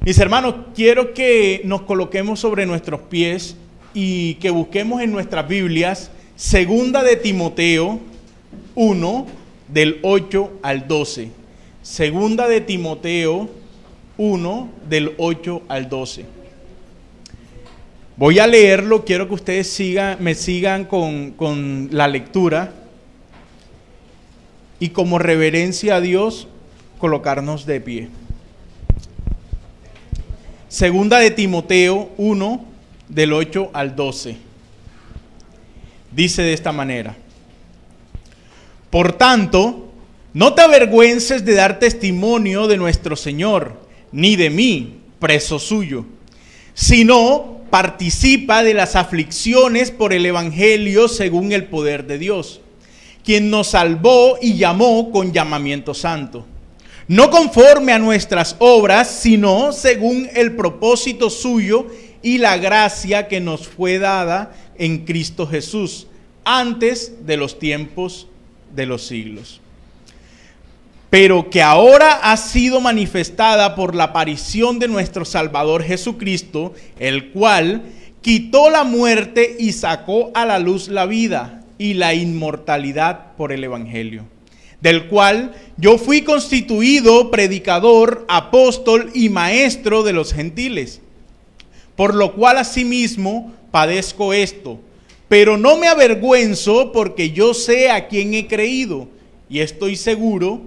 Mis hermanos, quiero que nos coloquemos sobre nuestros pies y que busquemos en nuestras Biblias Segunda de Timoteo 1, del 8 al 12. Segunda de Timoteo 1, del 8 al 12. Voy a leerlo, quiero que ustedes me sigan con la lectura y como reverencia a Dios, colocarnos de pie. Segunda de Timoteo 1, del 8 al 12. Dice de esta manera: Por tanto, no te avergüences de dar testimonio de nuestro Señor, ni de mí, preso suyo, sino participa de las aflicciones por el Evangelio según el poder de Dios, quien nos salvó y llamó con llamamiento santo, no conforme a nuestras obras, sino según el propósito suyo y la gracia que nos fue dada en Cristo Jesús, antes de los tiempos de los siglos, pero que ahora ha sido manifestada por la aparición de nuestro Salvador Jesucristo, el cual quitó la muerte y sacó a la luz la vida y la inmortalidad por el Evangelio, del cual yo fui constituido predicador, apóstol y maestro de los gentiles, por lo cual asimismo padezco esto, pero no me avergüenzo, porque yo sé a quién he creído y estoy seguro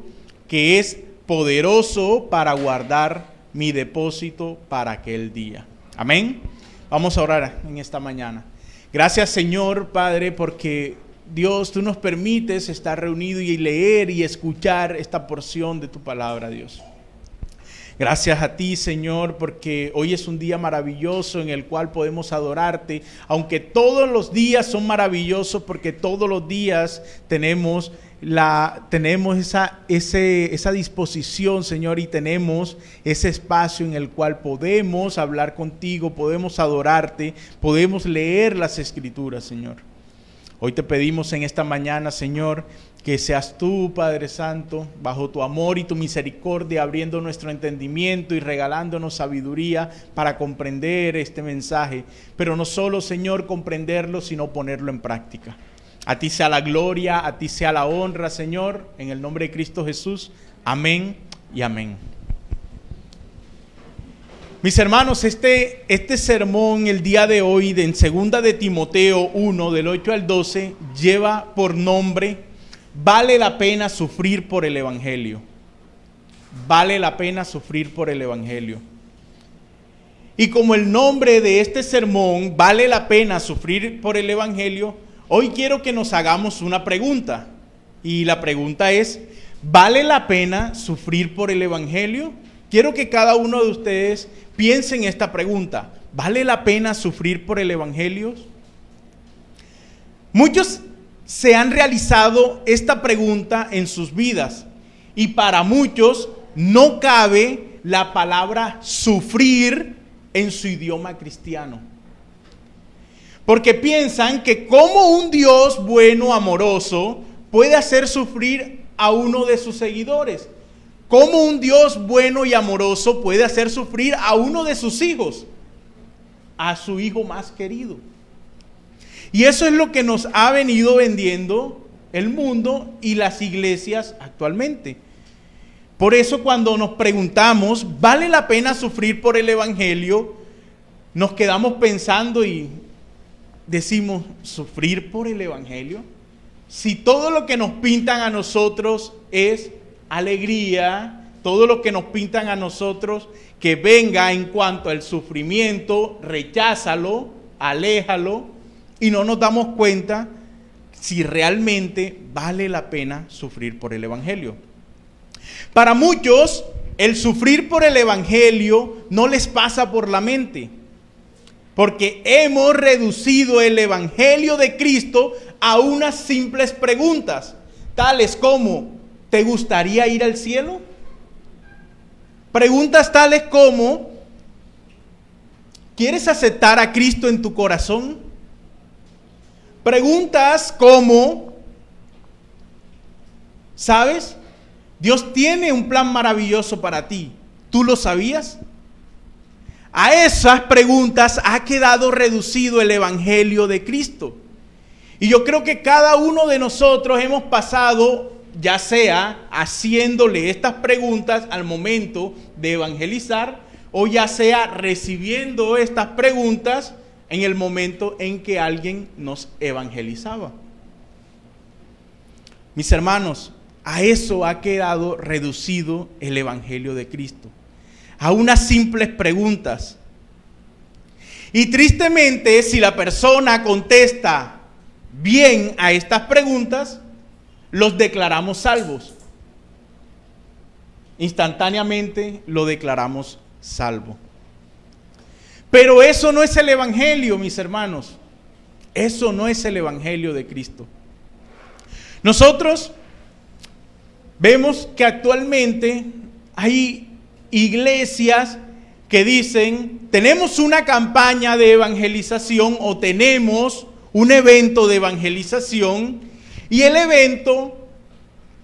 que es poderoso para guardar mi depósito para aquel día. Amén. Vamos a orar en esta mañana. Gracias, Señor Padre, porque Dios, tú nos permites estar reunidos y leer y escuchar esta porción de tu palabra, Dios. Gracias a ti, Señor, porque hoy es un día maravilloso en el cual podemos adorarte, aunque todos los días son maravillosos, porque todos los días tenemos esa disposición, Señor, y tenemos ese espacio en el cual podemos hablar contigo, podemos adorarte, podemos leer las Escrituras, Señor. Hoy te pedimos en esta mañana, Señor, que seas tú, Padre Santo, bajo tu amor y tu misericordia, abriendo nuestro entendimiento y regalándonos sabiduría para comprender este mensaje. Pero no solo, Señor, comprenderlo, sino ponerlo en práctica. A ti sea la gloria, a ti sea la honra, Señor, en el nombre de Cristo Jesús. Amén y amén. Mis hermanos, este sermón el día de hoy en Segunda de Timoteo 1, del 8 al 12, lleva por nombre Vale la pena sufrir por el Evangelio. Vale la pena sufrir por el Evangelio. Y como el nombre de este sermón, Vale la pena sufrir por el Evangelio, hoy quiero que nos hagamos una pregunta. Y la pregunta es, ¿vale la pena sufrir por el Evangelio? Quiero que cada uno de ustedes piense en esta pregunta. ¿Vale la pena sufrir por el Evangelio? Muchos se han realizado esta pregunta en sus vidas y para muchos no cabe la palabra sufrir en su idioma cristiano, porque piensan que como un Dios bueno, amoroso, puede hacer sufrir a uno de sus seguidores, como un Dios bueno y amoroso puede hacer sufrir a uno de sus hijos, a su hijo más querido. Y eso es lo que nos ha venido vendiendo el mundo y las iglesias actualmente. Por eso cuando nos preguntamos, ¿vale la pena sufrir por el Evangelio? Nos quedamos pensando y decimos, ¿sufrir por el Evangelio? Si todo lo que nos pintan a nosotros es alegría, todo lo que nos pintan a nosotros que venga en cuanto al sufrimiento, recházalo, aléjalo. Y no nos damos cuenta si realmente vale la pena sufrir por el Evangelio. Para muchos, el sufrir por el Evangelio no les pasa por la mente, porque hemos reducido el Evangelio de Cristo a unas simples preguntas, tales como, ¿te gustaría ir al cielo? Preguntas tales como, ¿quieres aceptar a Cristo en tu corazón? Preguntas como, ¿sabes? Dios tiene un plan maravilloso para ti. ¿Tú lo sabías? A esas preguntas ha quedado reducido el Evangelio de Cristo. Y yo creo que cada uno de nosotros hemos pasado, ya sea haciéndole estas preguntas al momento de evangelizar, o ya sea recibiendo estas preguntas en el momento en que alguien nos evangelizaba. Mis hermanos, a eso ha quedado reducido el Evangelio de Cristo, a unas simples preguntas. Y tristemente, si la persona contesta bien a estas preguntas, los declaramos salvos. Instantáneamente lo declaramos salvo. Pero eso no es el Evangelio, mis hermanos. Eso no es el Evangelio de Cristo. Nosotros vemos que actualmente hay iglesias que dicen, tenemos una campaña de evangelización o tenemos un evento de evangelización y el evento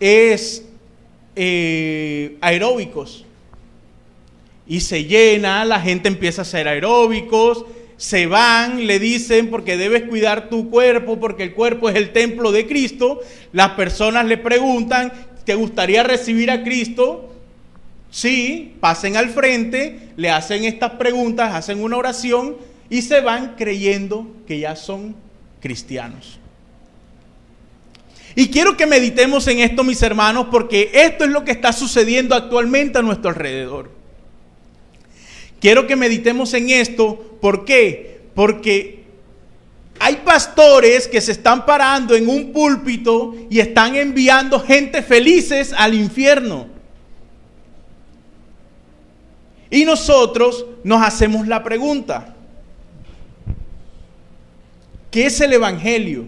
es aeróbicos. Y se llena, la gente empieza a hacer aeróbicos, se van, le dicen porque debes cuidar tu cuerpo, porque el cuerpo es el templo de Cristo. Las personas le preguntan, ¿te gustaría recibir a Cristo? Sí, pasen al frente, le hacen estas preguntas, hacen una oración y se van creyendo que ya son cristianos. Y quiero que meditemos en esto, mis hermanos, porque esto es lo que está sucediendo actualmente a nuestro alrededor. Quiero que meditemos en esto. ¿Por qué? Porque hay pastores que se están parando en un púlpito y están enviando gente felices al infierno. Y nosotros nos hacemos la pregunta, ¿qué es el Evangelio?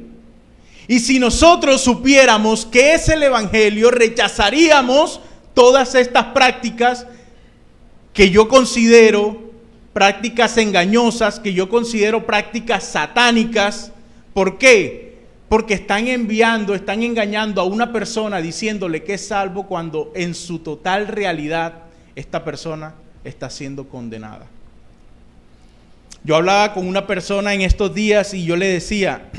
Y si nosotros supiéramos qué es el Evangelio, rechazaríamos todas estas prácticas que yo considero prácticas engañosas, que yo considero prácticas satánicas. ¿Por qué? Porque están engañando a una persona diciéndole que es salvo cuando en su total realidad esta persona está siendo condenada. Yo hablaba con una persona en estos días y yo le decía,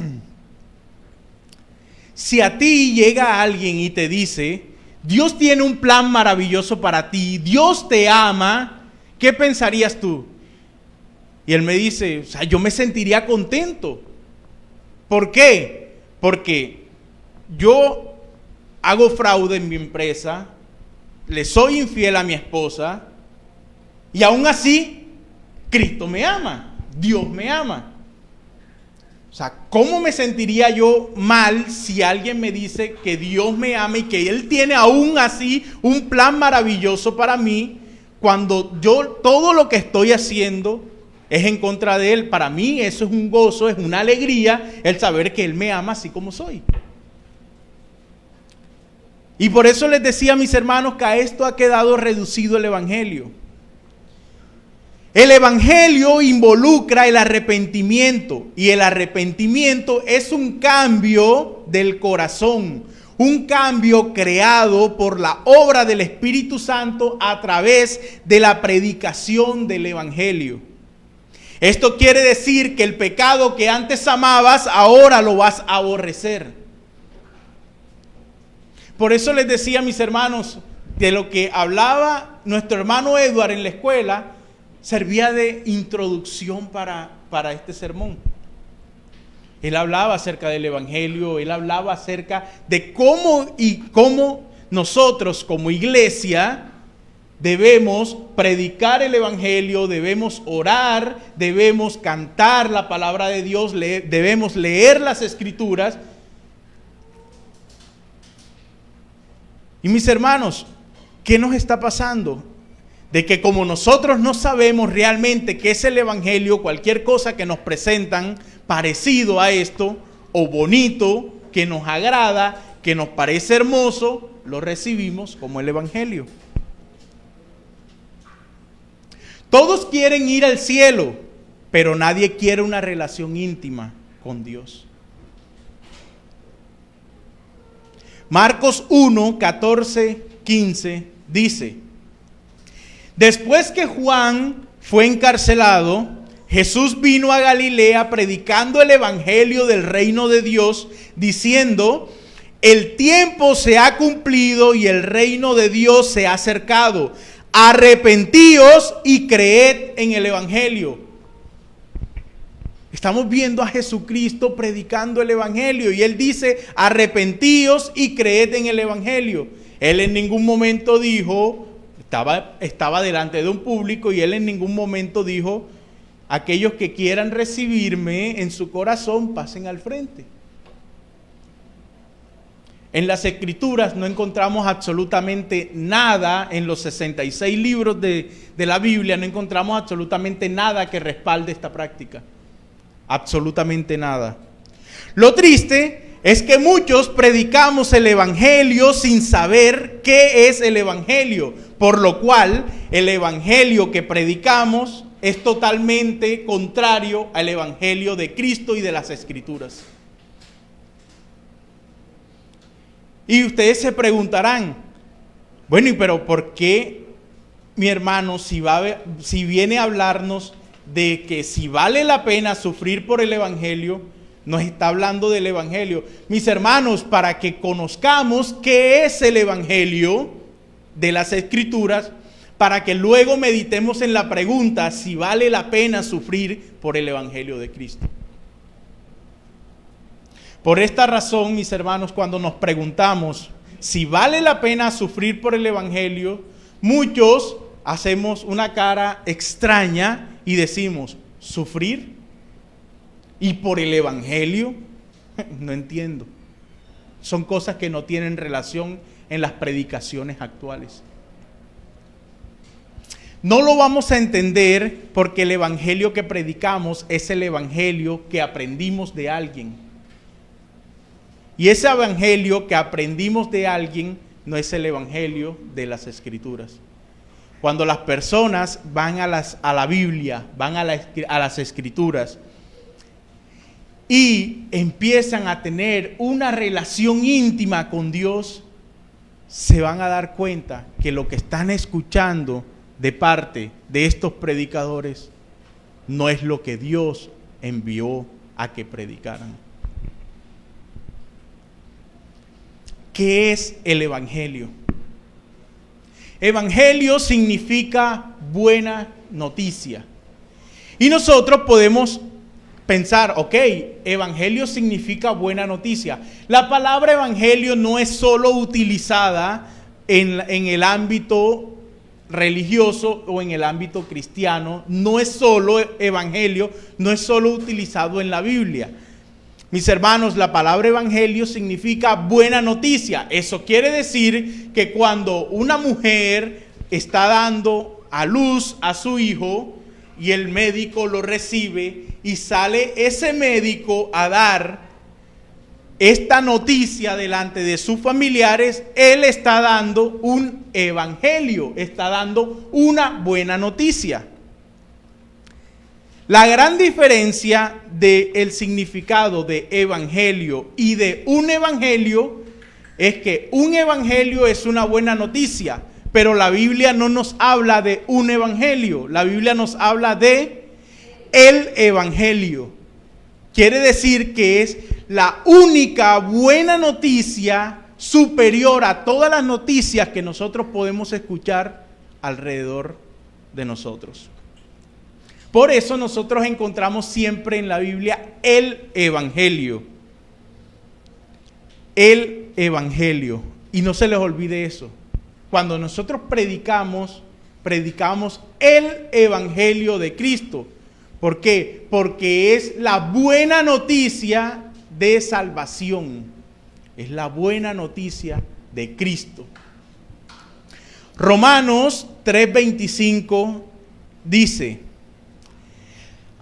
si a ti llega alguien y te dice, Dios tiene un plan maravilloso para ti, Dios te ama, ¿qué pensarías tú? Y él me dice, yo me sentiría contento. ¿Por qué? Porque yo hago fraude en mi empresa, le soy infiel a mi esposa y aún así Cristo me ama, Dios me ama. ¿Cómo me sentiría yo mal si alguien me dice que Dios me ama y que Él tiene aún así un plan maravilloso para mí, cuando yo todo lo que estoy haciendo es en contra de Él? Para mí eso es un gozo, es una alegría el saber que Él me ama así como soy. Y por eso les decía a mis hermanos que a esto ha quedado reducido el Evangelio. El Evangelio involucra el arrepentimiento, y el arrepentimiento es un cambio del corazón, un cambio creado por la obra del Espíritu Santo a través de la predicación del Evangelio. Esto quiere decir que el pecado que antes amabas, ahora lo vas a aborrecer. Por eso les decía a mis hermanos, de lo que hablaba nuestro hermano Edward en la escuela, servía de introducción para este sermón. Él hablaba acerca del Evangelio, él hablaba acerca de cómo nosotros como iglesia debemos predicar el Evangelio, debemos orar, debemos cantar la palabra de Dios, debemos leer las Escrituras. Y mis hermanos, ¿qué nos está pasando? De que como nosotros no sabemos realmente qué es el Evangelio, cualquier cosa que nos presentan parecido a esto, o bonito, que nos agrada, que nos parece hermoso, lo recibimos como el Evangelio. Todos quieren ir al cielo, pero nadie quiere una relación íntima con Dios. Marcos 1, 14, 15 dice: después que Juan fue encarcelado, Jesús vino a Galilea predicando el evangelio del reino de Dios, diciendo: el tiempo se ha cumplido y el reino de Dios se ha acercado. Arrepentíos y creed en el evangelio. Estamos viendo a Jesucristo predicando el evangelio y Él dice: arrepentíos y creed en el evangelio. Él en ningún momento dijo, estaba delante de un público y Él en ningún momento dijo: aquellos que quieran recibirme en su corazón, pasen al frente. En las Escrituras no encontramos absolutamente nada, en los 66 libros de la Biblia no encontramos absolutamente nada que respalde esta práctica. Absolutamente nada. Lo triste es que muchos predicamos el evangelio sin saber qué es el evangelio, por lo cual el evangelio que predicamos es totalmente contrario al evangelio de Cristo y de las Escrituras. Y ustedes se preguntarán: bueno, ¿y pero por qué, mi hermano, si viene a hablarnos de que si vale la pena sufrir por el evangelio, nos está hablando del evangelio? Mis hermanos, para que conozcamos qué es el evangelio de las Escrituras, para que luego meditemos en la pregunta si vale la pena sufrir por el evangelio de Cristo. Por esta razón, mis hermanos, cuando nos preguntamos si vale la pena sufrir por el evangelio, muchos hacemos una cara extraña y decimos: ¿sufrir? ¿Y por el evangelio? No entiendo. Son cosas que no tienen relación en las predicaciones actuales. No lo vamos a entender porque el evangelio que predicamos es el evangelio que aprendimos de alguien. Y ese evangelio que aprendimos de alguien no es el evangelio de las Escrituras. Cuando las personas van a la Biblia, van a las Escrituras y empiezan a tener una relación íntima con Dios, se van a dar cuenta que lo que están escuchando de parte de estos predicadores no es lo que Dios envió a que predicaran. ¿Qué es el evangelio? Evangelio significa buena noticia. Y nosotros podemos pensar: ok, evangelio significa buena noticia. La palabra evangelio no es solo utilizada en el ámbito religioso o en el ámbito cristiano. No es solo evangelio, no es solo utilizado en la Biblia. Mis hermanos, la palabra evangelio significa buena noticia. Eso quiere decir que cuando una mujer está dando a luz a su hijo y el médico lo recibe y sale ese médico a dar esta noticia delante de sus familiares, él está dando un evangelio, está dando una buena noticia. La gran diferencia del significado de evangelio y de un evangelio es que un evangelio es una buena noticia, pero la Biblia no nos habla de un evangelio, la Biblia nos habla de el evangelio. Quiere decir que es la única buena noticia superior a todas las noticias que nosotros podemos escuchar alrededor de nosotros. Por eso nosotros encontramos siempre en la Biblia el evangelio. El evangelio. Y no se les olvide eso. Cuando nosotros predicamos el evangelio de Cristo. ¿Por qué? Porque es la buena noticia de salvación. Es la buena noticia de Cristo. Romanos 3:25 dice: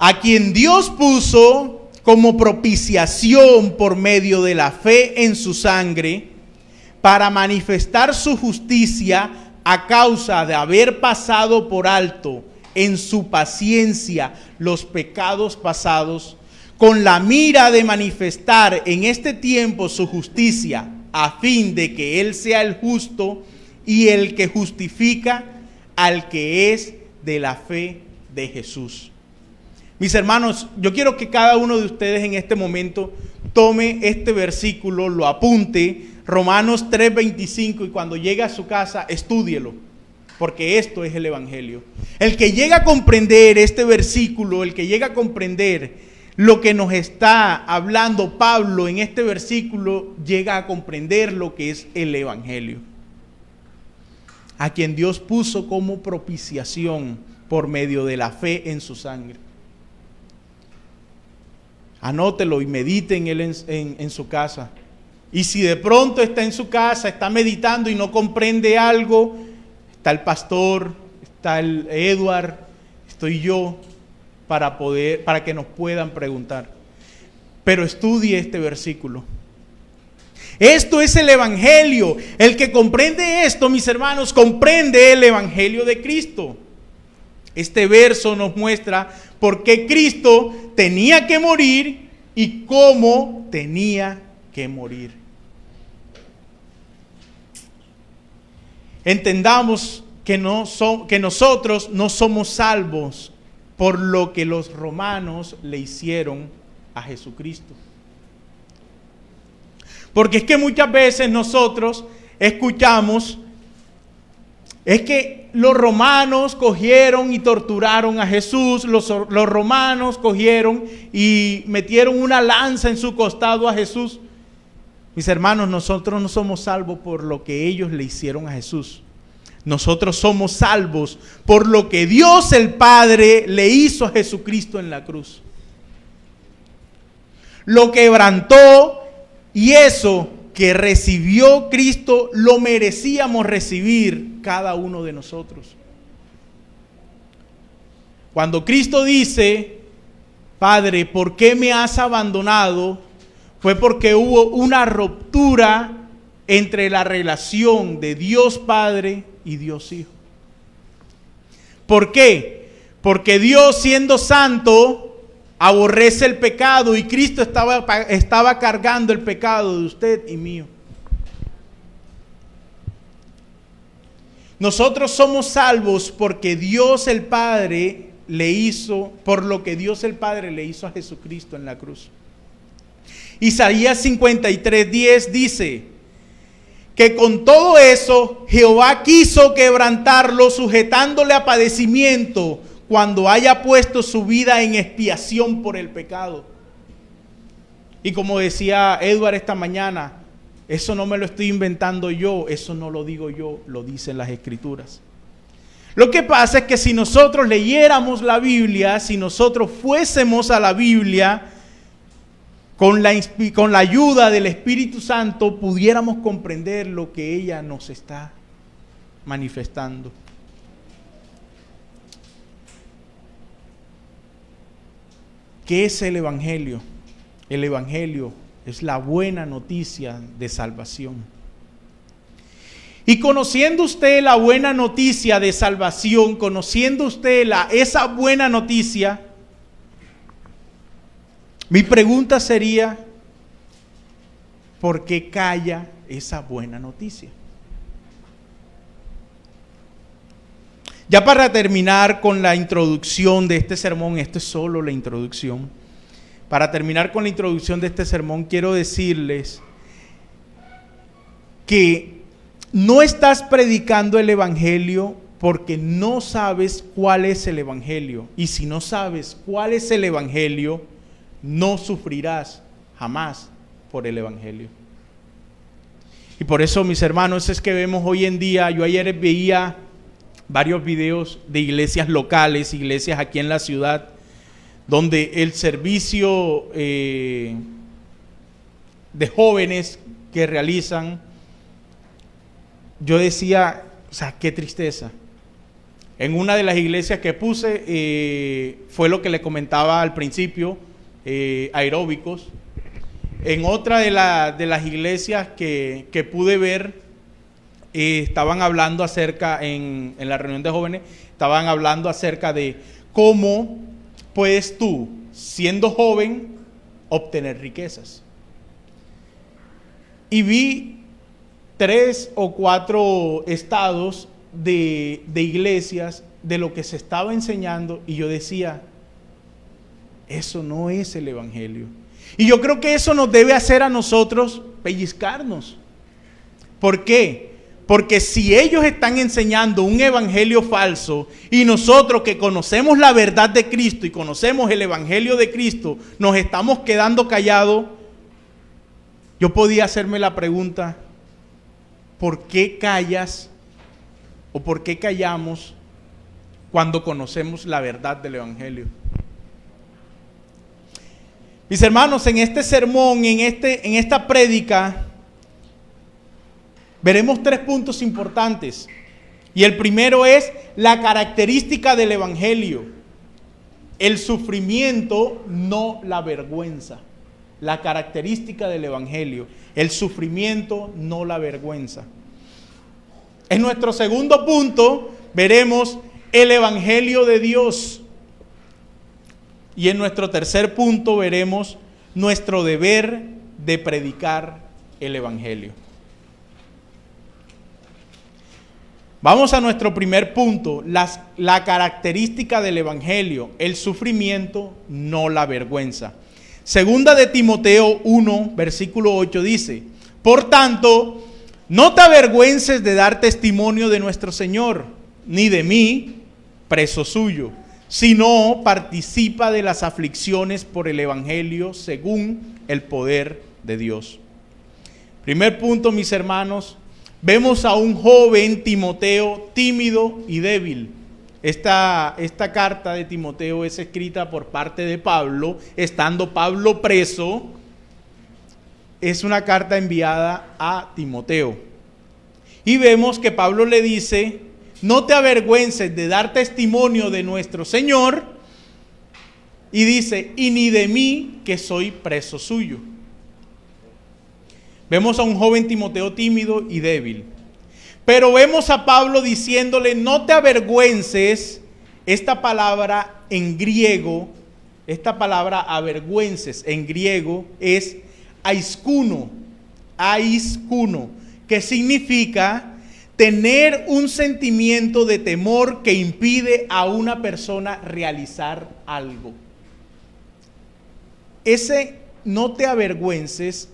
a quien Dios puso como propiciación por medio de la fe en su sangre, para manifestar su justicia a causa de haber pasado por alto en su paciencia los pecados pasados, con la mira de manifestar en este tiempo su justicia, a fin de que Él sea el justo y el que justifica al que es de la fe de Jesús. Mis hermanos, yo quiero que cada uno de ustedes en este momento tome este versículo, lo apunte, Romanos 3:25, y cuando llegue a su casa, estúdielo, porque esto es el Evangelio. El que llega a comprender este versículo, el que llega a comprender lo que nos está hablando Pablo en este versículo, llega a comprender lo que es el Evangelio. A quien Dios puso como propiciación por medio de la fe en su sangre. Anótelo y medite en él en su casa. Y si de pronto está en su casa, está meditando y no comprende algo, está el pastor, está el Edward, estoy yo, para que nos puedan preguntar. Pero estudie este versículo. Esto es el Evangelio. El que comprende esto, mis hermanos, comprende el Evangelio de Cristo. Este verso nos muestra por qué Cristo tenía que morir y cómo tenía que morir. Entendamos que nosotros no somos salvos por lo que los romanos le hicieron a Jesucristo. Porque es que muchas veces nosotros escuchamos, es que los romanos cogieron y torturaron a Jesús, los romanos cogieron y metieron una lanza en su costado a Jesús. Mis hermanos, nosotros no somos salvos por lo que ellos le hicieron a Jesús. Nosotros somos salvos por lo que Dios el Padre le hizo a Jesucristo en la cruz. Lo quebrantó, y eso que recibió Cristo lo merecíamos recibir cada uno de nosotros. Cuando Cristo dice, Padre, ¿por qué me has abandonado? Fue porque hubo una ruptura entre la relación de Dios Padre y Dios Hijo. ¿Por qué? Porque Dios, siendo santo, aborrece el pecado, y Cristo estaba cargando el pecado de usted y mío. Nosotros somos salvos porque Dios el Padre por lo que Dios el Padre le hizo a Jesucristo en la cruz. Isaías 53:10 dice que con todo eso Jehová quiso quebrantarlo, sujetándole a padecimiento, cuando haya puesto su vida en expiación por el pecado. Y como decía Edward esta mañana, eso no me lo estoy inventando yo, eso no lo digo yo, lo dicen las Escrituras. Lo que pasa es que si nosotros leyéramos la Biblia, si nosotros fuésemos a la Biblia, con la ayuda del Espíritu Santo, pudiéramos comprender lo que ella nos está manifestando. ¿Qué es el Evangelio? El Evangelio es la buena noticia de salvación. Y conociendo usted la buena noticia de salvación, conociendo usted esa buena noticia, mi pregunta sería, ¿por qué calla esa buena noticia? Ya para terminar con la introducción de este sermón, esto es solo la introducción. Para terminar con la introducción de este sermón, quiero decirles que no estás predicando el Evangelio porque no sabes cuál es el Evangelio. Y si no sabes cuál es el Evangelio, no sufrirás jamás por el Evangelio. Y por eso, mis hermanos, es que vemos hoy en día, yo ayer veía varios videos de iglesias locales, iglesias aquí en la ciudad, donde el servicio de jóvenes que realizan, yo decía, o sea, qué tristeza. En una de las iglesias que puse, fue lo que le comentaba al principio, aeróbicos. En otra de las iglesias que pude ver, estaban hablando acerca, en la reunión de jóvenes, estaban hablando acerca de cómo puedes tú, siendo joven, obtener riquezas. Y vi 3 o 4 estados de iglesias de lo que se estaba enseñando y yo decía, eso no es el evangelio. Y yo creo que eso nos debe hacer a nosotros pellizcarnos. ¿Por qué? Porque si ellos están enseñando un evangelio falso y nosotros que conocemos la verdad de Cristo y conocemos el evangelio de Cristo, nos estamos quedando callados, yo podía hacerme la pregunta, ¿por qué callas o por qué callamos cuando conocemos la verdad del evangelio? Mis hermanos, en este sermón, en esta prédica, veremos 3 puntos importantes. Y el primero es la característica del evangelio. El sufrimiento, no la vergüenza. La característica del evangelio. El sufrimiento, no la vergüenza. En nuestro segundo punto, veremos el evangelio de Dios. Y en nuestro tercer punto veremos nuestro deber de predicar el evangelio. Vamos a nuestro primer punto, la característica del evangelio, el sufrimiento, no la vergüenza. Segunda de Timoteo 1, versículo 8 dice, por tanto, no te avergüences de dar testimonio de nuestro Señor, ni de mí, preso suyo, sino participa de las aflicciones por el evangelio según el poder de Dios. Primer punto, mis hermanos, vemos a un joven Timoteo tímido y débil. Esta carta de Timoteo es escrita por parte de Pablo, estando Pablo preso. Es una carta enviada a Timoteo. Y vemos que Pablo le dice, no te avergüences de dar testimonio de nuestro Señor. Y dice, y ni de mí, que soy preso suyo. Vemos a un joven Timoteo tímido y débil. Pero vemos a Pablo diciéndole, no te avergüences. Esta palabra en griego, esta palabra avergüences en griego es aiskuno, que significa tener un sentimiento de temor que impide a una persona realizar algo. Ese no te avergüences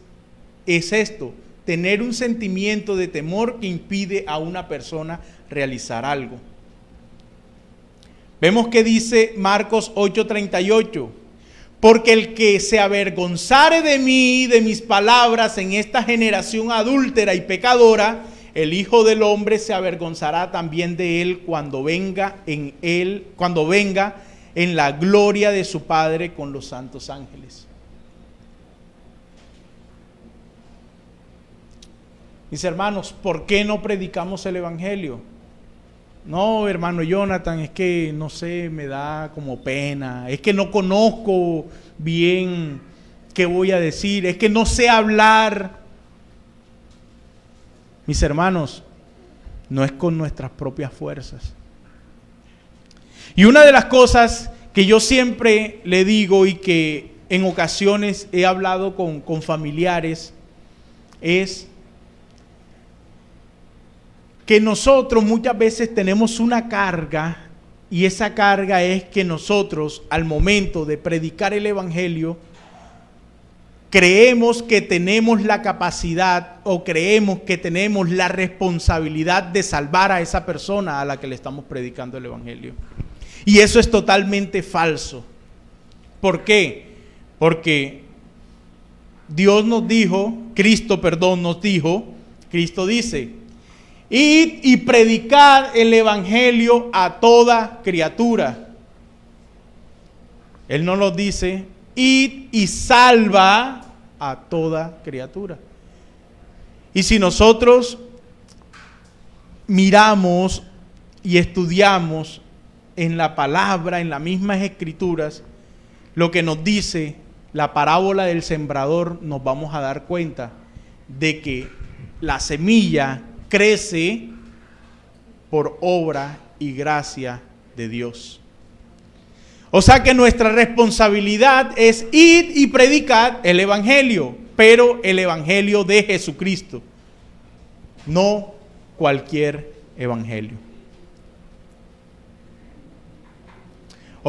es esto, tener un sentimiento de temor que impide a una persona realizar algo. Vemos que dice Marcos 8:38, porque el que se avergonzare de mí y de mis palabras en esta generación adúltera y pecadora, el Hijo del Hombre se avergonzará también de él cuando venga en la gloria de su Padre con los santos ángeles. Mis hermanos, ¿por qué no predicamos el evangelio? No, hermano Jonathan, es que no sé, me da como pena, es que no conozco bien qué voy a decir, es que no sé hablar. Mis hermanos, no es con nuestras propias fuerzas. Y una de las cosas que yo siempre le digo y que en ocasiones he hablado con familiares es que nosotros muchas veces tenemos una carga, y esa carga es que nosotros al momento de predicar el evangelio creemos que tenemos la capacidad o creemos que tenemos la responsabilidad de salvar a esa persona a la que le estamos predicando el evangelio. Y eso es totalmente falso. ¿Por qué? Porque Dios nos dijo, Cristo dice, id y predicad el evangelio a toda criatura. Él no nos dice, id y salva a toda criatura. Y si nosotros miramos y estudiamos en la palabra, en las mismas escrituras, lo que nos dice la parábola del sembrador, nos vamos a dar cuenta de que la semilla crece por obra y gracia de Dios. O sea que nuestra responsabilidad es ir y predicar el evangelio, pero el evangelio de Jesucristo, no cualquier evangelio.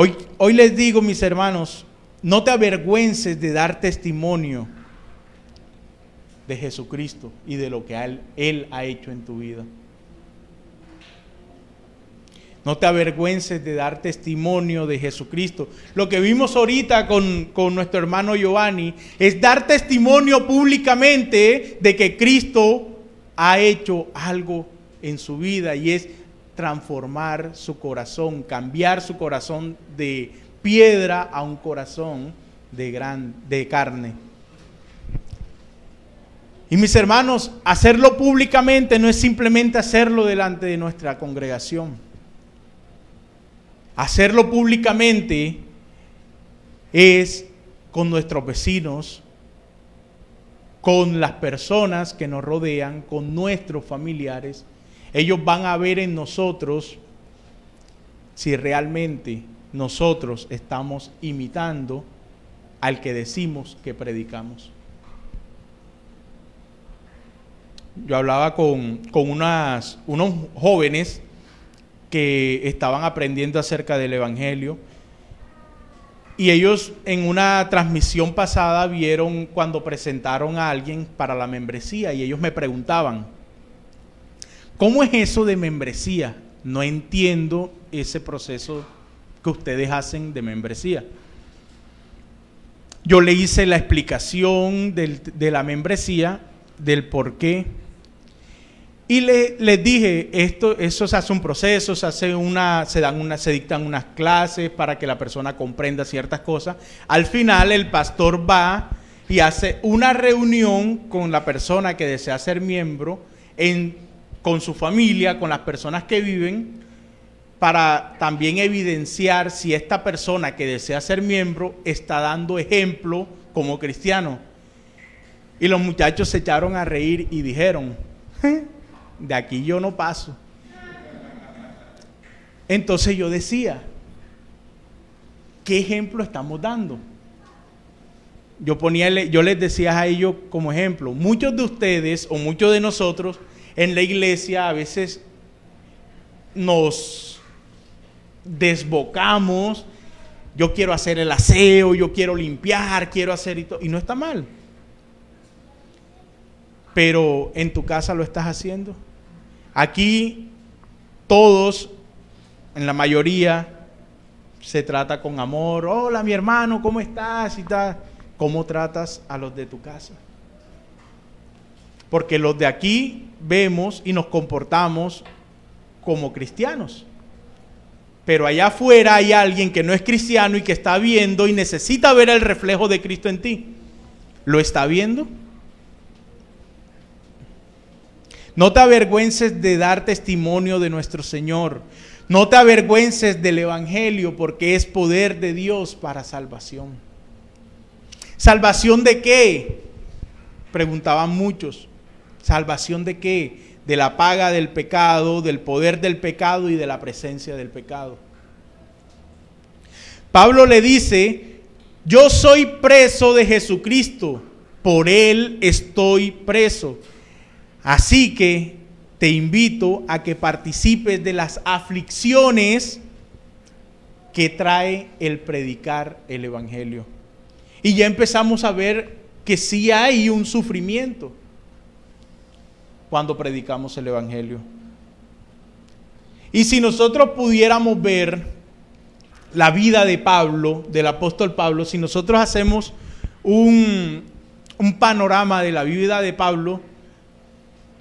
Hoy les digo, mis hermanos, no te avergüences de dar testimonio de Jesucristo y de lo que Él ha hecho en tu vida. No te avergüences de dar testimonio de Jesucristo. Lo que vimos ahorita con nuestro hermano Giovanni es dar testimonio públicamente de que Cristo ha hecho algo en su vida, y es transformar su corazón, cambiar su corazón de piedra a un corazón de carne. Y mis hermanos, hacerlo públicamente no es simplemente hacerlo delante de nuestra congregación. Hacerlo públicamente es con nuestros vecinos, con las personas que nos rodean, con nuestros familiares. Ellos van a ver en nosotros si realmente nosotros estamos imitando al que decimos que predicamos. Yo hablaba con unos jóvenes que estaban aprendiendo acerca del Evangelio, y ellos en una transmisión pasada vieron cuando presentaron a alguien para la membresía, y ellos me preguntaban, ¿cómo es eso de membresía? No entiendo ese proceso que ustedes hacen de membresía. Yo le hice la explicación de la membresía, del por qué. Y les dije, eso se hace un proceso, se dictan unas clases para que la persona comprenda ciertas cosas. Al final el pastor va y hace una reunión con la persona que desea ser miembro, con su familia, con las personas que viven, para también evidenciar si esta persona que desea ser miembro está dando ejemplo como cristiano. Y los muchachos se echaron a reír y dijeron, de aquí yo no paso. Entonces yo decía, ¿qué ejemplo estamos dando? Yo les decía a ellos como ejemplo, muchos de ustedes o muchos de nosotros en la iglesia a veces nos desbocamos, yo quiero hacer el aseo, yo quiero limpiar, quiero hacer y no está mal. Pero en tu casa lo estás haciendo. Aquí todos, en la mayoría, se trata con amor. Hola, mi hermano, ¿cómo estás? Y tal. ¿Cómo tratas a los de tu casa? Porque los de aquí vemos y nos comportamos como cristianos. Pero allá afuera hay alguien que no es cristiano y que está viendo y necesita ver el reflejo de Cristo en ti. ¿Lo está viendo? No te avergüences de dar testimonio de nuestro Señor. No te avergüences del Evangelio, porque es poder de Dios para salvación. ¿Salvación de qué? Preguntaban muchos. ¿Salvación de qué? De la paga del pecado, del poder del pecado y de la presencia del pecado. Pablo le dice, yo soy preso de Jesucristo, por Él estoy preso. Así que te invito a que participes de las aflicciones que trae el predicar el Evangelio. Y ya empezamos a ver que sí hay un sufrimiento cuando predicamos el Evangelio. Y si nosotros pudiéramos ver la vida de Pablo, del apóstol Pablo, si nosotros hacemos un panorama de la vida de Pablo,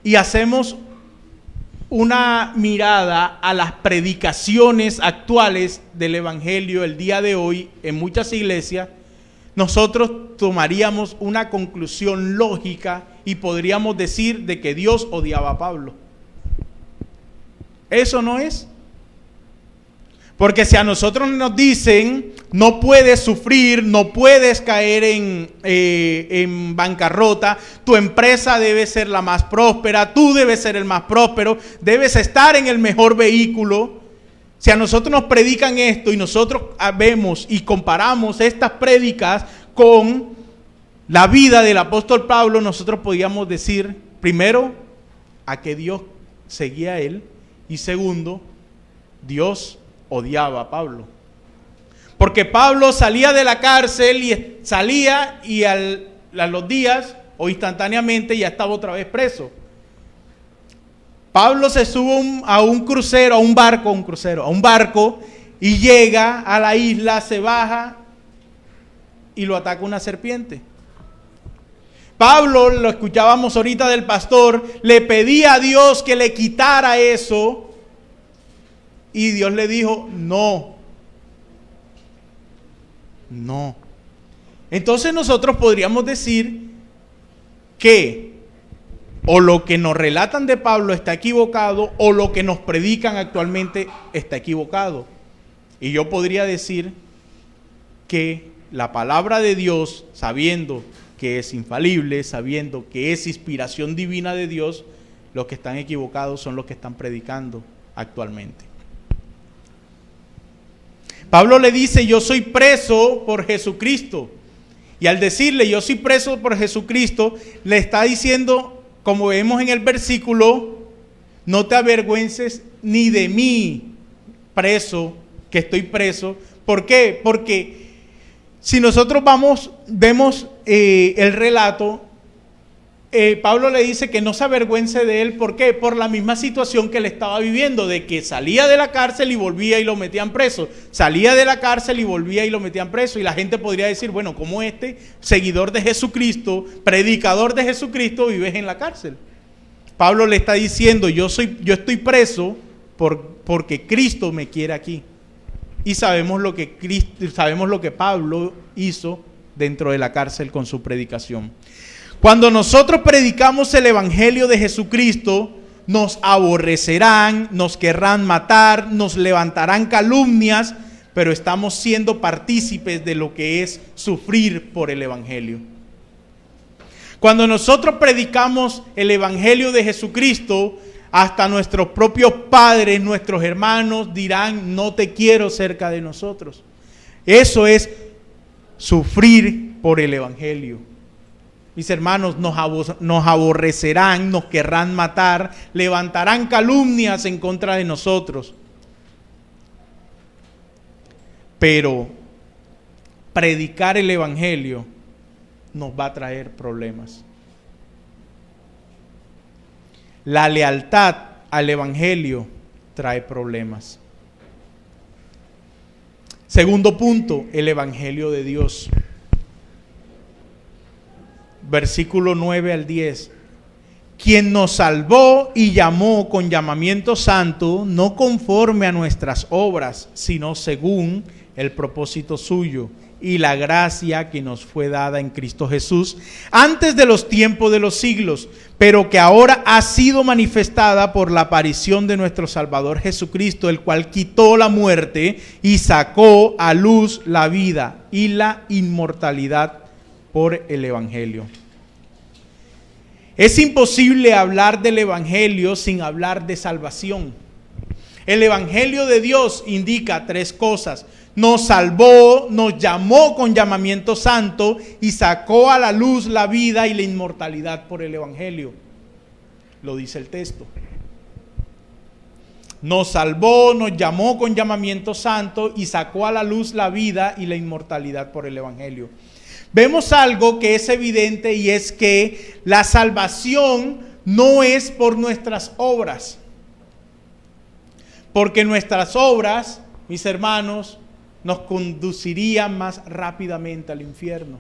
y hacemos una mirada a las predicaciones actuales del Evangelio el día de hoy en muchas iglesias, nosotros tomaríamos una conclusión lógica y podríamos decir de que Dios odiaba a Pablo. ¿Eso no es? Porque si a nosotros nos dicen, no puedes sufrir, no puedes caer en bancarrota, tu empresa debe ser la más próspera, tú debes ser el más próspero, debes estar en el mejor vehículo. Si a nosotros nos predican esto y nosotros vemos y comparamos estas prédicas con la vida del apóstol Pablo, nosotros podríamos decir, primero, a que Dios seguía a él, y segundo, Dios odiaba a Pablo. Porque Pablo salía de la cárcel y salía y a los días o instantáneamente ya estaba otra vez preso. Pablo se sube a un crucero, a un barco y llega a la isla, se baja y lo ataca una serpiente. Pablo, lo escuchábamos ahorita del pastor, le pedía a Dios que le quitara eso y Dios le dijo, no. Entonces nosotros podríamos decir que o lo que nos relatan de Pablo está equivocado o lo que nos predican actualmente está equivocado. Y yo podría decir que la palabra de Dios, sabiendo que es infalible, sabiendo que es inspiración divina de Dios, los que están equivocados son los que están predicando actualmente. Pablo le dice, yo soy preso por Jesucristo. Y al decirle, yo soy preso por Jesucristo, le está diciendo, como vemos en el versículo, no te avergüences ni de mí, preso, que estoy preso. ¿Por qué? Porque si nosotros vemos el relato, Pablo le dice que no se avergüence de él. ¿Por qué? Por la misma situación que él estaba viviendo, de que salía de la cárcel y volvía y lo metían preso. Salía de la cárcel y volvía y lo metían preso. Y la gente podría decir, bueno, ¿cómo este seguidor de Jesucristo, predicador de Jesucristo, vives en la cárcel? Pablo le está diciendo, yo estoy preso porque Cristo me quiere aquí. Y sabemos lo que Pablo hizo dentro de la cárcel con su predicación. Cuando nosotros predicamos el evangelio de Jesucristo, nos aborrecerán, nos querrán matar, nos levantarán calumnias, pero estamos siendo partícipes de lo que es sufrir por el evangelio. Cuando nosotros predicamos el evangelio de Jesucristo, hasta nuestros propios padres, nuestros hermanos dirán, no te quiero cerca de nosotros. Eso es sufrir por el evangelio. Mis hermanos, nos aborrecerán, nos querrán matar, levantarán calumnias en contra de nosotros. Pero predicar el evangelio nos va a traer problemas. La lealtad al evangelio trae problemas. Segundo punto, el evangelio de Dios. Versículo 9 al 10. Quien nos salvó y llamó con llamamiento santo, no conforme a nuestras obras, sino según el propósito suyo y la gracia que nos fue dada en Cristo Jesús antes de los tiempos de los siglos, pero que ahora ha sido manifestada por la aparición de nuestro Salvador Jesucristo, el cual quitó la muerte y sacó a luz la vida y la inmortalidad por el evangelio. Es imposible hablar del evangelio sin hablar de salvación. El evangelio de Dios indica tres cosas: nos salvó, nos llamó con llamamiento santo y sacó a la luz la vida y la inmortalidad por el evangelio. Lo dice el texto. Nos salvó, nos llamó con llamamiento santo y sacó a la luz la vida y la inmortalidad por el evangelio. Vemos algo que es evidente, y es que la salvación no es por nuestras obras. Porque nuestras obras, mis hermanos, nos conducirían más rápidamente al infierno.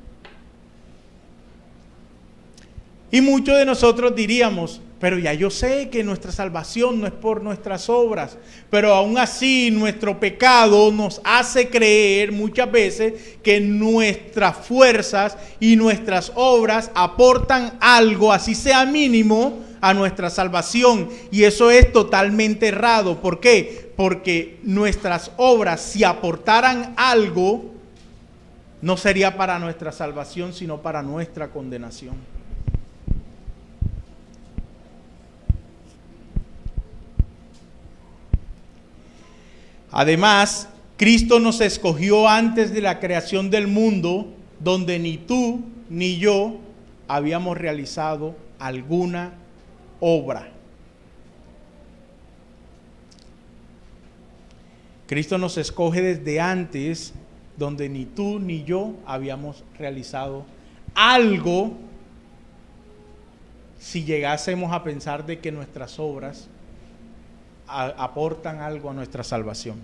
Y muchos de nosotros diríamos, pero ya yo sé que nuestra salvación no es por nuestras obras, pero aún así nuestro pecado nos hace creer muchas veces que nuestras fuerzas y nuestras obras aportan algo, así sea mínimo, a nuestra salvación. Y eso es totalmente errado. ¿Por qué? Porque nuestras obras, si aportaran algo, no sería para nuestra salvación, sino para nuestra condenación. Además, Cristo nos escogió antes de la creación del mundo, donde ni tú ni yo habíamos realizado alguna obra. Cristo nos escoge desde antes donde ni tú ni yo habíamos realizado algo, si llegásemos a pensar de que nuestras obras aportan algo a nuestra salvación.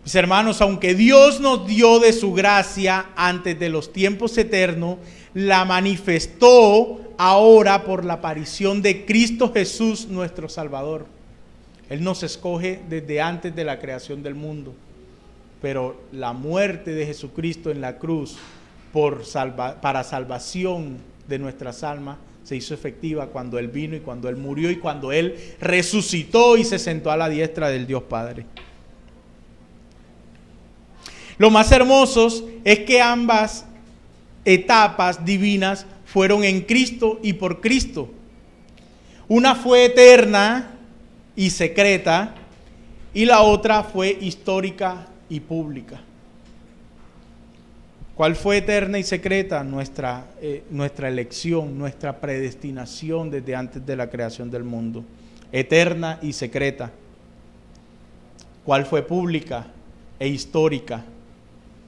Mis hermanos, aunque Dios nos dio de su gracia antes de los tiempos eternos, la manifestó ahora por la aparición de Cristo Jesús, nuestro Salvador. Él nos escoge desde antes de la creación del mundo, pero la muerte de Jesucristo en la cruz para salvación de nuestras almas se hizo efectiva cuando Él vino y cuando Él murió y cuando Él resucitó y se sentó a la diestra del Dios Padre. Lo más hermoso es que ambas etapas divinas fueron en Cristo y por Cristo. Una fue eterna y secreta y la otra fue histórica y pública. ¿Cuál fue eterna y secreta? Nuestra elección, nuestra predestinación desde antes de la creación del mundo. Eterna y secreta. ¿Cuál fue pública e histórica?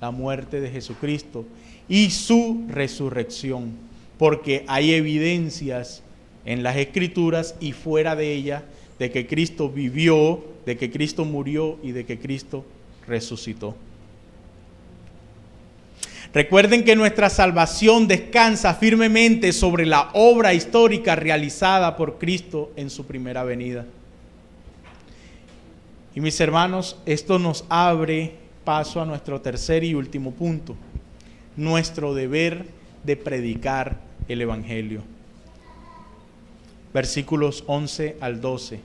La muerte de Jesucristo y su resurrección, porque hay evidencias en las Escrituras y fuera de ellas de que Cristo vivió, de que Cristo murió y de que Cristo resucitó. Recuerden que nuestra salvación descansa firmemente sobre la obra histórica realizada por Cristo en su primera venida. Y mis hermanos, esto nos abre paso a nuestro tercer y último punto, nuestro deber de predicar el Evangelio. Versículos 11 al 12.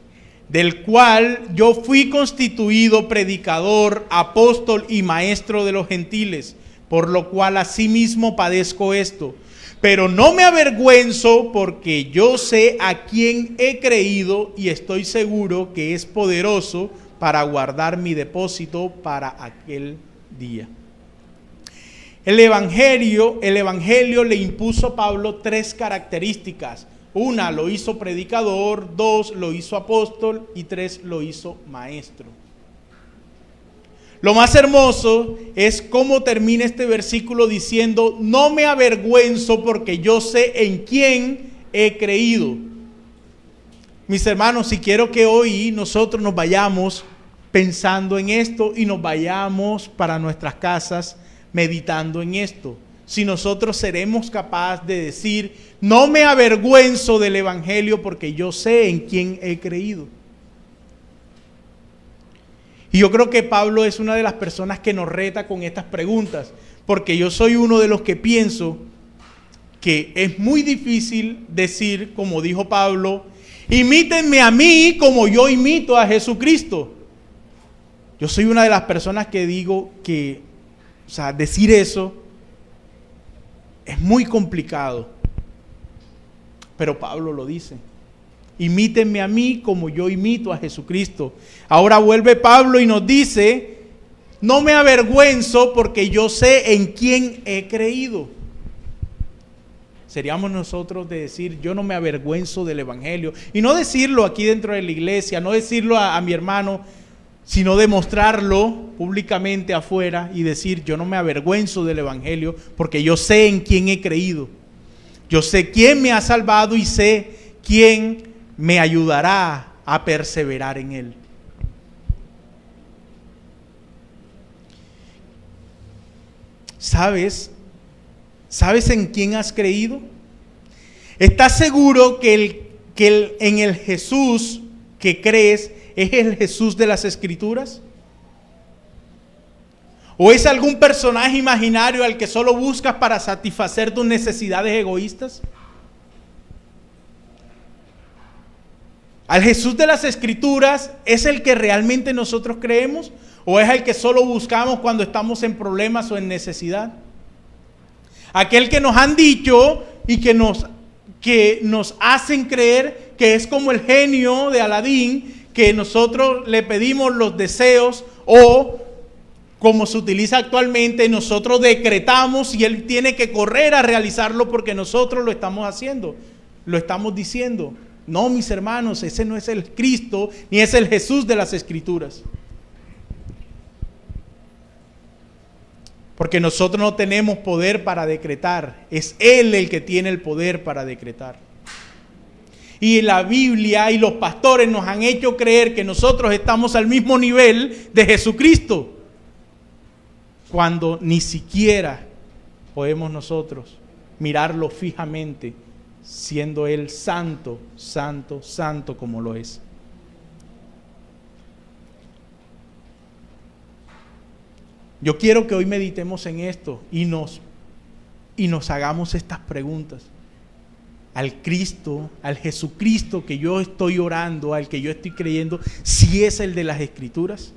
Del cual yo fui constituido predicador, apóstol y maestro de los gentiles, por lo cual asimismo padezco esto. Pero no me avergüenzo, porque yo sé a quién he creído y estoy seguro que es poderoso para guardar mi depósito para aquel día. El Evangelio le impuso a Pablo 3 características. 1, lo hizo predicador. 2, lo hizo apóstol. Y 3, lo hizo maestro. Lo más hermoso es cómo termina este versículo diciendo: no me avergüenzo porque yo sé en quién he creído. Mis hermanos, si quiero que hoy nosotros nos vayamos pensando en esto y nos vayamos para nuestras casas meditando en esto. Si nosotros seremos capaces de decir: no me avergüenzo del Evangelio porque yo sé en quién he creído. Y yo creo que Pablo es una de las personas que nos reta con estas preguntas, porque yo soy uno de los que pienso que es muy difícil decir, como dijo Pablo: imítenme a mí como yo imito a Jesucristo. Yo soy una de las personas que digo que, decir eso es muy complicado. Pero Pablo lo dice: imítenme a mí como yo imito a Jesucristo. Ahora vuelve Pablo y nos dice: no me avergüenzo porque yo sé en quién he creído. Seríamos nosotros de decir: yo no me avergüenzo del Evangelio. Y no decirlo aquí dentro de la iglesia, no decirlo a mi hermano, sino demostrarlo públicamente afuera y decir: yo no me avergüenzo del Evangelio porque yo sé en quién he creído. Yo sé quién me ha salvado y sé quién me ayudará a perseverar en él. ¿Sabes en quién has creído? ¿Estás seguro que en el Jesús que crees es el Jesús de las Escrituras? ¿O es algún personaje imaginario al que solo buscas para satisfacer tus necesidades egoístas? ¿Al Jesús de las Escrituras es el que realmente nosotros creemos? ¿O es el que solo buscamos cuando estamos en problemas o en necesidad? Aquel que nos han dicho y que nos hacen creer que es como el genio de Aladín, que nosotros le pedimos los deseos, o como se utiliza actualmente, nosotros decretamos y él tiene que correr a realizarlo porque nosotros lo estamos haciendo, lo estamos diciendo. No, mis hermanos, ese no es el Cristo ni es el Jesús de las Escrituras. Porque nosotros no tenemos poder para decretar. Es Él el que tiene el poder para decretar. Y la Biblia y los pastores nos han hecho creer que nosotros estamos al mismo nivel de Jesucristo, cuando ni siquiera podemos nosotros mirarlo fijamente, siendo Él santo, santo, santo como lo es. Yo quiero que hoy meditemos en esto y nos hagamos estas preguntas. Al Cristo, al Jesucristo que yo estoy orando, al que yo estoy creyendo, ¿sí es el de las Escrituras?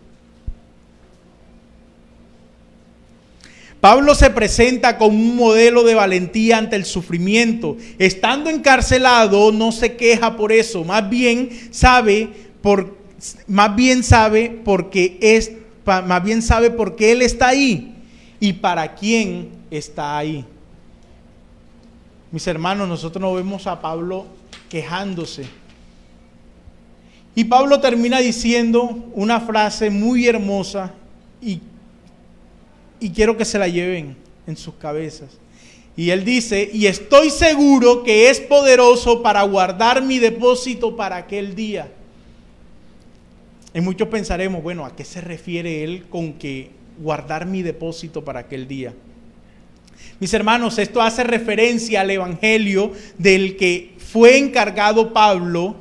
Pablo se presenta como un modelo de valentía ante el sufrimiento. Estando encarcelado, no se queja por eso, más bien sabe por qué él está ahí y para quién está ahí. Mis hermanos, nosotros no vemos a Pablo quejándose. Y Pablo termina diciendo una frase muy hermosa y quiero que se la lleven en sus cabezas. Y él dice, y estoy seguro que es poderoso para guardar mi depósito para aquel día. Y muchos pensaremos, bueno, ¿a qué se refiere él con que guardar mi depósito para aquel día? Mis hermanos, esto hace referencia al evangelio del que fue encargado Pablo.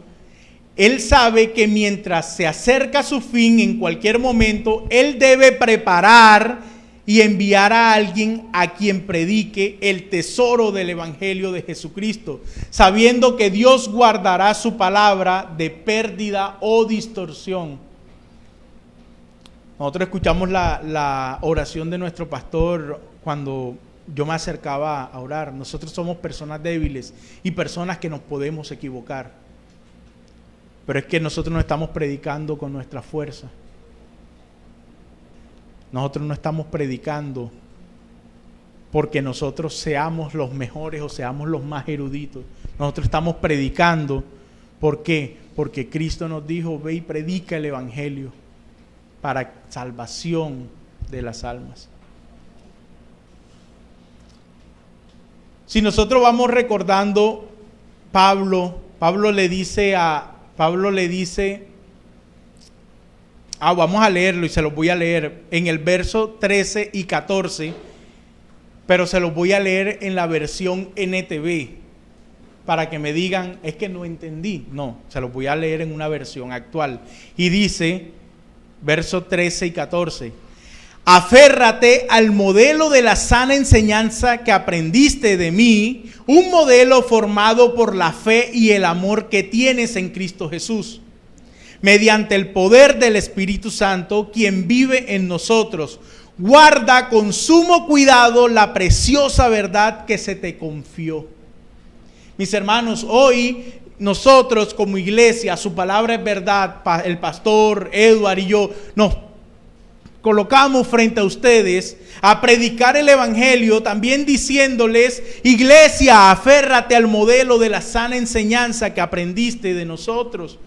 Él sabe que mientras se acerca a su fin, en cualquier momento, él debe preparar y enviar a alguien a quien predique el tesoro del evangelio de Jesucristo, sabiendo que Dios guardará su palabra de pérdida o distorsión. Nosotros escuchamos la oración de nuestro pastor cuando yo me acercaba a orar. Nosotros somos personas débiles y personas que nos podemos equivocar. Pero es que nosotros no estamos predicando con nuestra fuerza. Nosotros no estamos predicando porque nosotros seamos los mejores o seamos los más eruditos. Nosotros estamos predicando, ¿por qué? Porque Cristo nos dijo, ve y predica el evangelio para salvación de las almas. Si nosotros vamos recordando, Pablo le dice, vamos a leerlo y se los voy a leer en el verso 13 y 14, pero se los voy a leer en la versión NTV, para que me digan, es que no entendí. No, se los voy a leer en una versión actual. Y dice, verso 13 y 14, aférrate al modelo de la sana enseñanza que aprendiste de mí, un modelo formado por la fe y el amor que tienes en Cristo Jesús, mediante el poder del Espíritu Santo, quien vive en nosotros. Guarda con sumo cuidado la preciosa verdad que se te confió. Mis hermanos, hoy nosotros como iglesia, su palabra es verdad, el pastor Edward y yo nos colocamos frente a ustedes a predicar el evangelio, también diciéndoles, iglesia, aférrate al modelo de la sana enseñanza que aprendiste de nosotros.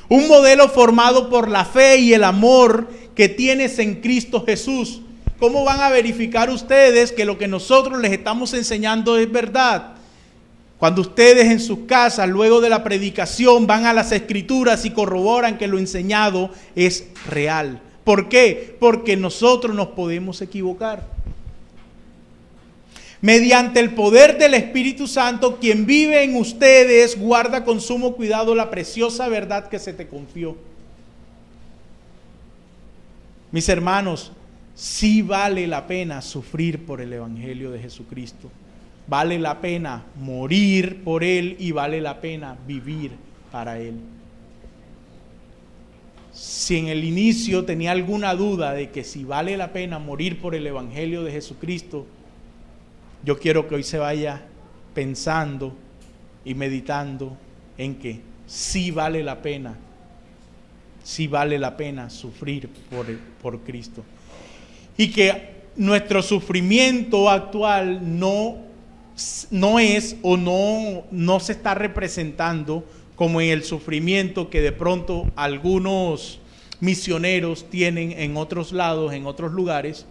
Un modelo formado por la fe y el amor que tienes en Cristo Jesús. ¿Cómo van a verificar ustedes que lo que nosotros les estamos enseñando es verdad? Cuando ustedes en sus casas, luego de la predicación, van a las Escrituras y corroboran que lo enseñado es real. ¿Por qué? Porque nosotros nos podemos equivocar. Mediante el poder del Espíritu Santo, quien vive en ustedes, guarda con sumo cuidado la preciosa verdad que se te confió. Mis hermanos, sí vale la pena sufrir por el Evangelio de Jesucristo. Vale la pena morir por Él y vale la pena vivir para Él. Si en el inicio tenía alguna duda de que si vale la pena morir por el Evangelio de Jesucristo, yo quiero que hoy se vaya pensando y meditando en que sí vale la pena sufrir por Cristo. Y que nuestro sufrimiento actual no es o no se está representando como en el sufrimiento que de pronto algunos misioneros tienen en otros lados, en otros lugares,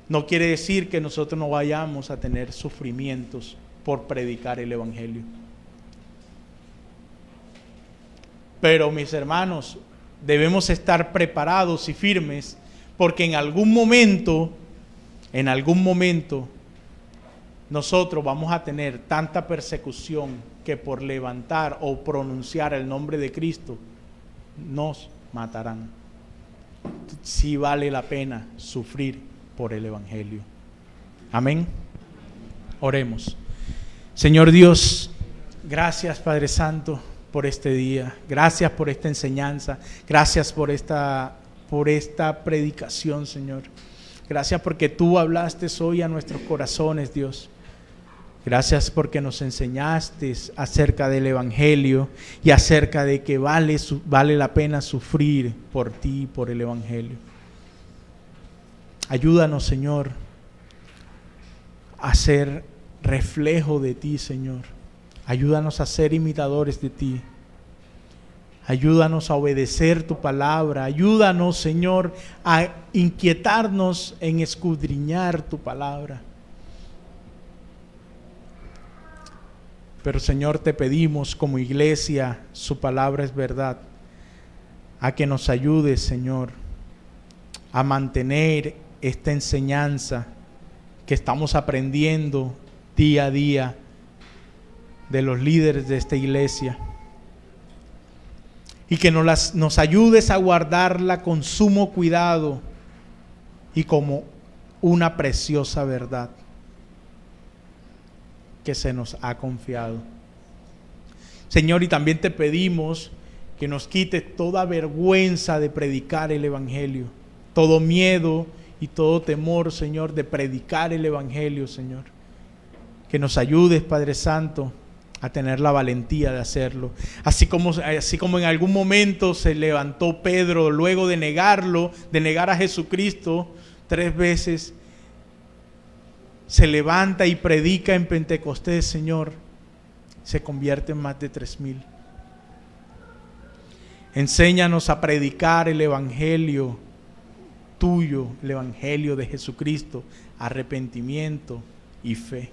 no quiere decir que nosotros no vayamos a tener sufrimientos por predicar el Evangelio. Pero mis hermanos, debemos estar preparados y firmes, porque en algún momento, nosotros vamos a tener tanta persecución que por levantar o pronunciar el nombre de Cristo, nos matarán. Sí vale la pena sufrir por el Evangelio. Amén. Oremos. Señor Dios, gracias Padre Santo por este día. Gracias por esta enseñanza. Gracias por esta predicación, Señor. Gracias porque tú hablaste hoy a nuestros corazones, Dios. Gracias porque nos enseñaste acerca del Evangelio y acerca de que vale la pena sufrir por ti y por el Evangelio. Ayúdanos, Señor, a ser reflejo de ti, Señor. Ayúdanos a ser imitadores de ti. Ayúdanos a obedecer tu palabra. Ayúdanos, Señor, a inquietarnos en escudriñar tu palabra. Pero, Señor, te pedimos como iglesia, su palabra es verdad, a que nos ayudes, Señor, a mantener esta enseñanza que estamos aprendiendo día a día de los líderes de esta iglesia. Y que nos ayudes a guardarla con sumo cuidado y como una preciosa verdad que se nos ha confiado. Señor, y también te pedimos que nos quites toda vergüenza de predicar el Evangelio, todo miedo y todo temor, Señor, de predicar el Evangelio, Señor. Que nos ayudes, Padre Santo, a tener la valentía de hacerlo. Así como en algún momento se levantó Pedro luego de negarlo, de negar a Jesucristo 3 veces, se levanta y predica en Pentecostés, Señor, se convierte en más de 3,000. Enséñanos a predicar el Evangelio tuyo, el Evangelio de Jesucristo, arrepentimiento y fe.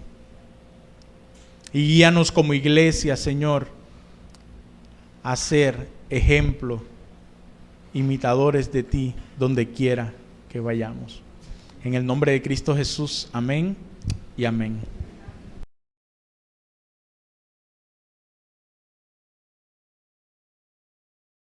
Y guíanos como iglesia, Señor, a ser ejemplo, imitadores de ti, donde quiera que vayamos. En el nombre de Cristo Jesús, amén y amén.